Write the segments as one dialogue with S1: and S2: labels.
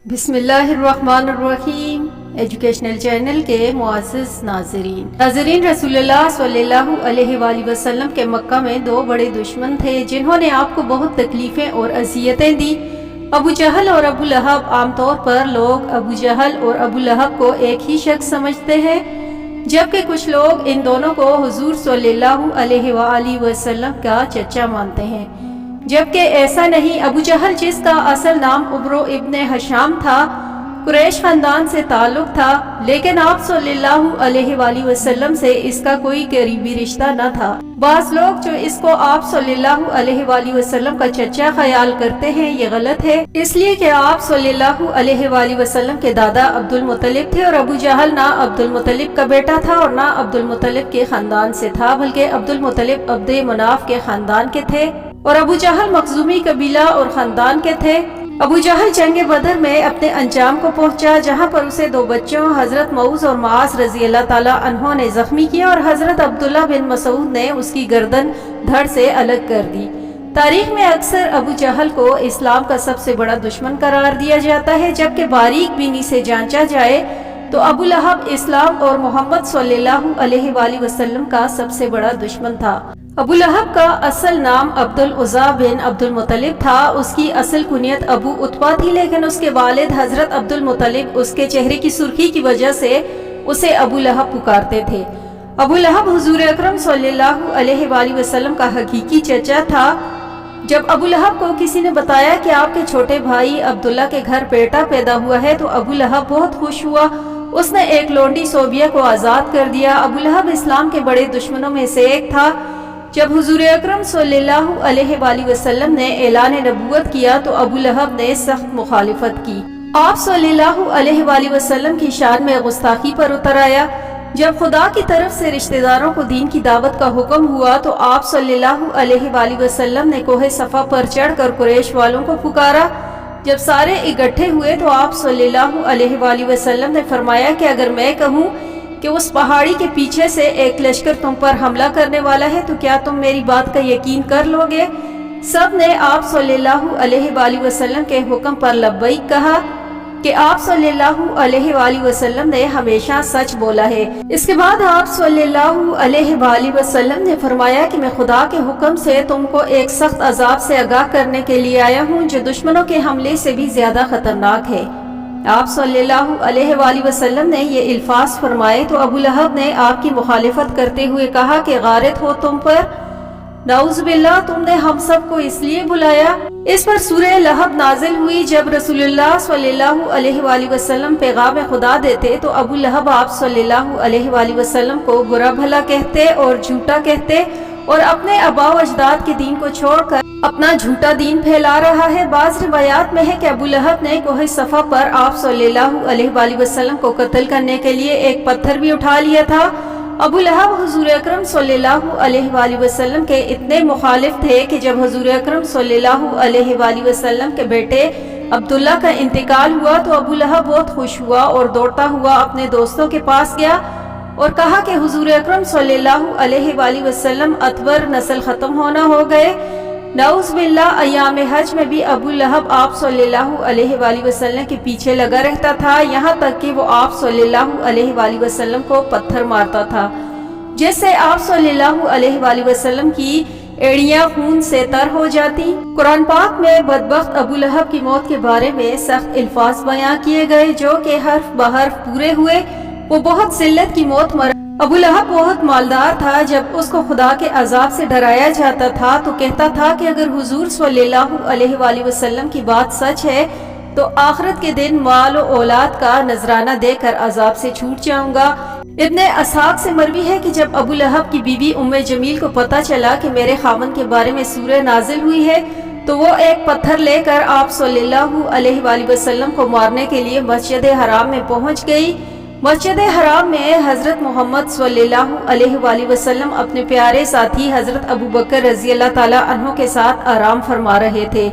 S1: बिस्मिल्लाहिर्रहमानिर्रहीम। Educational channel के मुअज़्ज़ज़ नाज़रीन रसूलुल्लाह सल्लल्लाहु अलैहि वसल्लम के मक्का में दो बड़े दुश्मन थे जिन्होंने आपको बहुत तकलीफ़ें और अज़ियतें दी। अबू जहल और अबू लहब। आमतौर पर लोग अबू जहल और अबू लहब को एक ही शख्स समझते हैं, जबकि कुछ लोग इन दोनों को हुज़ूर सल्लल्लाहु अलैहि वसल्लम का चचा मानते हैं, जबकि ऐसा नहीं। अबू जहल, जिसका असल नाम उमरो इब्ने हशाम था, कुरैश खानदान से ताल्लुक था, लेकिन आप सल्लल्लाहु अलैहि वसल्लम से इसका कोई करीबी रिश्ता न था। बाज़ लोग जो इसको आप सल्लल्लाहु अलैहि वसल्लम का चचा ख्याल करते हैं, ये गलत है, इसलिए कि आप सल्लल्लाहु अलैहि वसल्लम के दादा अब्दुल मुत्तलिब थे और अबू जहल ना अब्दुल मुत्तलिब का बेटा था और ना अब्दुल मुत्तलिब के खानदान से था, बल्कि अब्दुल मुत्तलिब अब्दे मनाफ के खानदान के थे और अबू जहल मखज़ूमी कबीला और खानदान के थे। अबू जहल जंग बदर में अपने अंजाम को पहुंचा, जहां पर उसे दो बच्चों हजरत मऊज और मास रजी अल्लाह ताला अन्हों ने जख्मी किया और हजरत अब्दुल्ला बिन मसूद ने उसकी गर्दन धड़ से अलग कर दी। तारीख में अक्सर अबू जहल को इस्लाम का सबसे बड़ा दुश्मन करार दिया जाता है, जबकि बारीक बीनी से जांचा जाए तो अबू लहब इस्लाम और मोहम्मद सल्लल्लाहु अलैहि वसल्लम का सबसे बड़ा दुश्मन था। अबू लहब का असल नाम अब्दुल उज़्ज़ा बिन अब्दुल मुत्तलिब था। उसकी असल कुनियत अबू उत्बा थी, लेकिन उसके वालिद हजरत अब्दुल मुत्तलिब उसके चेहरे की सुर्खी की वजह से उसे अबू लहब पुकारते थे। अबू लहब हुजूर अकरम सल्लल्लाहु अलैहि वसल्लम का हकीकी चचा था। जब अबू लहब को किसी ने बताया कि आपके छोटे भाई अब्दुल्ला के घर बेटा पैदा हुआ है, तो अबू लहब बहुत खुश हुआ। उसने एक लोंडी सोबिया को आज़ाद कर दिया। अबू लहब इस्लाम के बड़े दुश्मनों में से एक था। जब हुजूर अकरम सल्लल्लाहु अलैहि वसल्लम ने ऐलान नबूवत किया तो अबू लहब ने सख्त मुखालिफत की। आप सल्लल्लाहु अलैहि वसल्लम की शान में गुस्ताखी पर उतर आया। जब खुदा की तरफ से रिश्तेदारों को दीन की दावत का हुक्म हुआ तो आप सल्लल्लाहु अलैहि वसल्लम ने कोहे सफा पर चढ़कर कुरैश वालों को पुकारा। जब सारे इकट्ठे हुए तो आप सल्लल्लाहु अलैहि वसल्लम ने फरमाया कि अगर मैं कहूँ कि उस पहाड़ी के पीछे से एक लश्कर तुम पर हमला करने वाला है, तो क्या तुम मेरी बात का यकीन कर लोगे? सब ने आप सल्लल्लाहु अलैहि वसल्लम के हुक्म पर लब्बैक कहा कि आप सल्लल्लाहु अलैहि वसल्लम ने हमेशा सच बोला है। इसके बाद आप सल्लल्लाहु अलैहि वसल्लम ने फरमाया कि मैं खुदा के हुक्म से तुमको एक सख्त अजाब से आगाह करने के लिए आया हूँ, जो दुश्मनों के हमले से भी ज्यादा खतरनाक है। आप सल्लल्लाहु अलैहि वसल्लम ने ये इल्फाज फरमाए तो अबू लहब ने आपकी मुखालिफत करते हुए कहा कि गारत हो तुम पर, नाउज़ बिल्लाह, तुमने हम सब को इसलिए बुलाया। इस पर सूरह लहब नाजिल हुई। जब रसूलुल्लाह सल्लल्लाहु अलैहि वसल्लम पैगाम खुदा देते तो अबू लहब आप सल्लल्लाहु अलैहि वसल्लम को बुरा भला कहते और झूठा कहते और अपने अबा व अजदाद के दीन को छोड़कर अपना झूठा दीन फैला रहा है। बाज़ रिवायात में है कि अबू लहब ने कोहे सफा पर आप सल्लल्लाहु अलैहि वसल्लम को कत्ल करने के लिए एक पत्थर भी उठा लिया था। अबू लहब हुजूर अकरम सल्लल्लाहु अलैहि वसल्लम के इतने मुखालिफ थे कि जब हुजूर अकरम सल्लल्लाहु अलैहि वसल्लम के बेटे अब्दुल्ला का इंतकाल हुआ तो अबू लहब बहुत खुश हुआ और दौड़ता हुआ अपने दोस्तों के पास गया और कहा कि हुजूर अकरम सल्लल्लाहु अलैहि वसल्लम अतवर नस्ल खत्म होना हो गए। नाउज़ बिल्लाह, अय्याम हज में भी अबू लहब आप सल्लल्लाहु अलैहि वसल्लम के पीछे लगा रहता था, यहाँ तक कि वो आप सल्लल्लाहु अलैहि वसल्लम को पत्थर मारता था, जिससे आप सल्लल्लाहु अलैहि वसल्लम की एड़ियां खून से तर हो जाती। कुरान पाक में बदबख्त अबू लहब की मौत के बारे में सख्त अल्फाज बयां किए गए, जो कि हर्फ बहर्फ पूरे हुए। वो बहुत जिल्लत की मौत मरा। अबू लहब बहुत मालदार था। जब उसको खुदा के अजाब से डराया जाता था तो कहता था कि अगर हुजूर सल्लल्लाहु अलैहि वसल्लम की बात सच है तो आखिरत के दिन माल और औलाद का नजराना देकर अजाब से छूट जाऊंगा। इब्ने असहाक से मरवी है कि जब अबू लहब की बीवी उम्मे जमील को पता चला कि मेरे खामन के बारे में सूरह नाजिल हुई है तो वो एक पत्थर लेकर आप सल्लल्लाहु अलैहि वसल्लम को मारने के लिए मस्जिद हराम में पहुंच गई। मस्जिद हराम में हजरत मोहम्मद सल्लल्लाहु अलैहि वसल्लम अपने प्यारे साथी हजरत अबू बकर रजी अल्लाह ताला अन्हों के साथ आराम फरमा रहे थे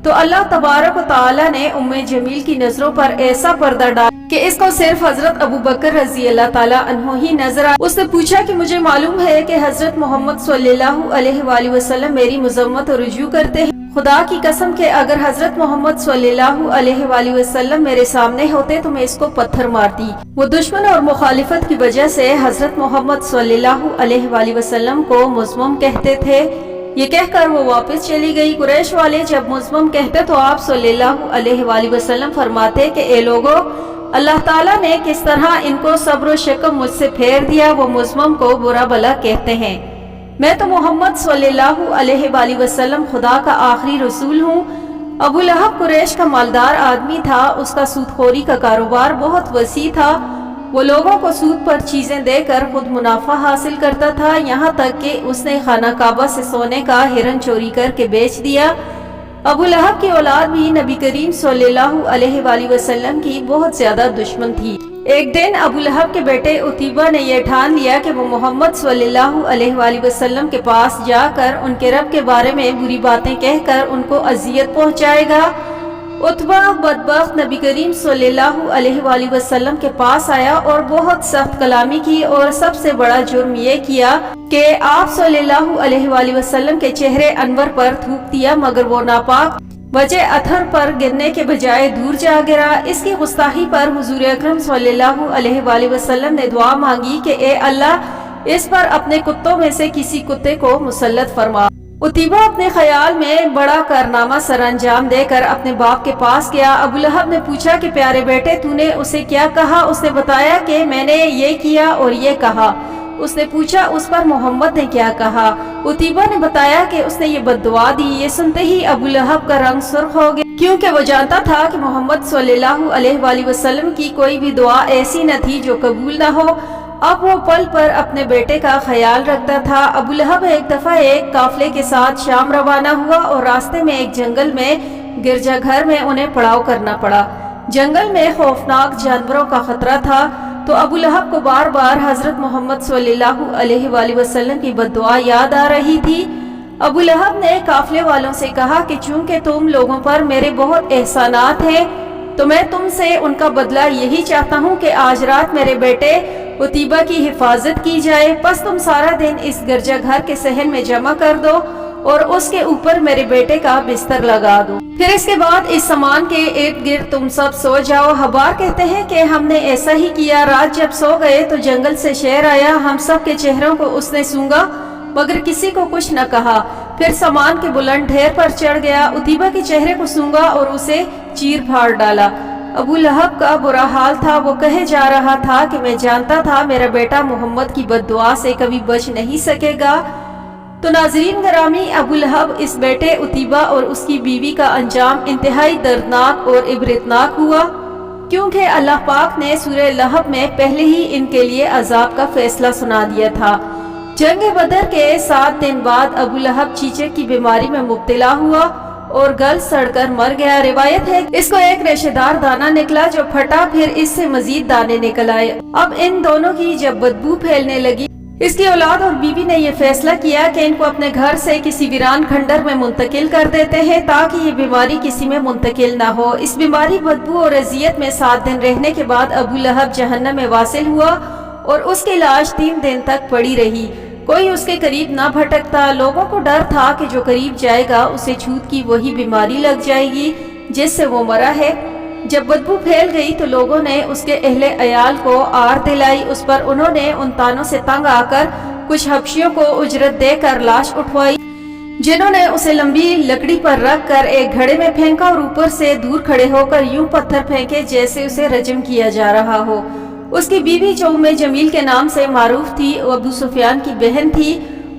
S1: तो अल्लाह तबारक व तआला ने उम्मे जमील की नजरों पर ऐसा पर्दा डाला कि इसको सिर्फ हजरत अबू बकर रजी अल्लाह ताला अन्हों ही नजर आए। उसने पूछा कि मुझे मालूम है कि हजरत मोहम्मद सल्लल्लाहु अलैहि वसल्लम मेरी मजम्मत और रुजू करते हैं। खुदा की कसम के अगर हजरत मोहम्मद सल्लल्लाहु अलैहि वसल्लम मेरे सामने होते तो मैं इसको पत्थर मारती। वो दुश्मन और मुखालिफत की वजह से हजरत मोहम्मद सल्लल्लाहु अलैहि वसल्लम को मुज़म्मम कहते थे। ये कहकर वो वापस चली गई। कुरैश वाले जब मुज़म्मम कहते तो आप सल्लल्लाहु अलैहि वसल्लम फरमाते कि ए लोगो, अल्लाह ताला ने किस तरह इनको सब्र शक्म मुझसे फेर दिया। वो मुज़म्मम को बुरा भला कहते हैं। मैं तो मोहम्मद सल्लल्लाहु अलैहि वसल्लम खुदा का आखिरी रसूल हूँ। अबू लहब कुरैश का मालदार आदमी था। उसका सूदखोरी का कारोबार बहुत वसी था। वो लोगों को सूद पर चीजें देकर खुद मुनाफा हासिल करता था, यहाँ तक कि उसने खाना काबा से सोने का हिरन चोरी करके बेच दिया। अबू लहब की औलाद भी नबी करीम सल्लल्लाहु अलैहि वसल्लम की बहुत ज्यादा दुश्मन थी। एक दिन अबू लहब के बेटे उतीबा ने यह ठान लिया कि वो मोहम्मद सल्लल्लाहु अलैहि वसल्लम के पास जाकर उनके रब के बारे में बुरी बातें कहकर उनको अजियत पहुंचाएगा। उतबा बदबख्त नबी करीम सल्लल्लाहु अलैहि वसल्लम के पास आया और बहुत सख्त कलामी की और सबसे बड़ा जुर्म ये किया कि आप सल्लल्लाहु अलैहि वसल्लम के चेहरे अनवर पर थूक दिया, मगर वो नापाक वजह अथर पर गिरने के बजाय दूर जा गिरा। इसकी गुस्ताखी पर हुजूर अकरम सल्लल्लाहु अलैहि वसल्लम ने दुआ मांगी कि ए अल्लाह, इस पर अपने कुत्तों में से किसी कुत्ते को मुसल्लत फरमा। उतीबा अपने ख्याल में बड़ा कारनामा सरअंजाम देकर अपने बाप के पास गया। अबू लहब ने पूछा कि प्यारे बेटे, तूने उसे क्या कहा? उसने बताया कि मैंने ये किया और ये कहा। उसने पूछा, उस पर मोहम्मद ने क्या कहा? उतीबा ने बताया कि उसने ये बद्दुआ दी। ये सुनते ही अबू लहब का रंग सुर्ख हो गया, क्योंकि वो जानता था कि मोहम्मद सल्लल्लाहु अलैहि वसल्लम की कोई भी दुआ ऐसी न थी जो कबूल न हो। अब वो पल पर अपने बेटे का ख्याल रखता था। अबू लहब एक दफा एक काफले के साथ शाम रवाना हुआ और रास्ते में एक जंगल में गिरजाघर में उन्हें पड़ाव करना पड़ा। जंगल में खौफनाक जानवरों का खतरा था, तो अबू लहब को बार बार हजरत मोहम्मद सल्लल्लाहु अलैहि वसल्लम की बद्दुआ याद आ रही थी। अबू लहब ने काफले वालों से कहा कि चूंकि तुम लोगों पर मेरे बहुत एहसानात हैं, तो मैं तुमसे उनका बदला यही चाहता हूँ कि आज रात मेरे बेटे उतीबा की हिफाजत की जाए। बस तुम सारा दिन इस गिरजाघर के सहन में जमा कर दो और उसके ऊपर मेरे बेटे का बिस्तर लगा दो। फिर इसके बाद इस सामान के इर्द गिर्द तुम सब सो जाओ। हबार कहते हैं कि हमने ऐसा ही किया। रात जब सो गए तो जंगल से शेर आया। हम सब के चेहरों को उसने सूंघा, मगर किसी को कुछ न कहा। फिर सामान के बुलंद ढेर पर चढ़ गया, उतीबा के चेहरे को सूंघा और उसे चीर फाड़ डाला। अबू लहब का बुरा हाल था। वो कहे जा रहा था कि मैं जानता था मेरा बेटा मोहम्मद की बद्दुआ से कभी बच नहीं सकेगा। तो नाज़रीन ग्रामी, अबू लहब इस बेटे उतीबा और उसकी बीवी का अंजाम इंतहाई दर्दनाक और इबरतनाक हुआ, क्योंकि अल्लाह पाक ने सूरह लहब में पहले ही इनके लिए अजाब का फैसला सुना दिया था। जंग बदर के 7 दिन बाद अबू लहब चीचे की बीमारी में मुब्तला हुआ और गल सड़कर मर गया। रिवायत है इसको एक रेशेदार दाना निकला जो फटा, फिर इससे मजीद दाने निकल आए। अब इन दोनों की जब बदबू फैलने लगी, इसकी औलाद और बीवी ने यह फैसला किया कि इनको अपने घर से किसी वीरान खंडर में मुंतकिल कर देते हैं, ताकि ये बीमारी किसी में मुंतकिल ना हो। इस बीमारी, बदबू और अजियत में 7 दिन रहने के बाद अबू लहब जहन्नम में वासिल हुआ और उसकी लाश 3 दिन तक पड़ी रही। कोई उसके करीब ना भटकता। लोगों को डर था कि जो करीब जाएगा उसे छूत की वही बीमारी लग जाएगी जिससे वो मरा है। जब बदबू फैल गई तो लोगों ने उसके अहले अयाल को आर दिलाई। उस पर उन्होंने उन तानों से तंग आकर कुछ हबशियों को उजरत देकर लाश उठवाई, जिन्होंने उसे लंबी लकड़ी पर रख कर एक घड़े में फेंका और ऊपर से दूर खड़े होकर यूं पत्थर फेंके जैसे उसे रजम किया जा रहा हो। उसकी बीवी जो उम्मे जमील के नाम से मारूफ थी, वो अबू सुफियान की बहन थी।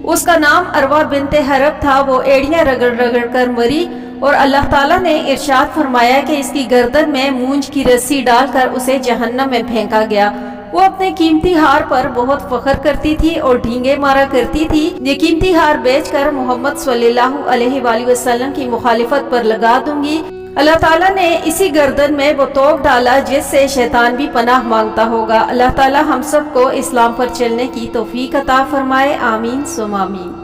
S1: उसका नाम अरवा बिनते हरब था। वो एड़ियां रगड़ रगड़ कर मरी और अल्लाह ताला ने इरशाद फरमाया कि इसकी गर्दन में मूंज की रस्सी डालकर उसे जहन्नम में फेंका गया। वो अपने कीमती हार पर बहुत फख्र करती थी और ढींगे मारा करती थी। ये कीमती हार बेचकर मोहम्मद सल्लल्लाहु अलैहि वसल्लम की मुखालिफत पर लगा दूंगी। अल्लाह ताला ने इसी गर्दन में वो तोक डाला जिससे शैतान भी पनाह मांगता होगा। अल्लाह ताला हम सब को इस्लाम पर चलने की तौफीक अता फरमाए। आमीन सुम आमीन।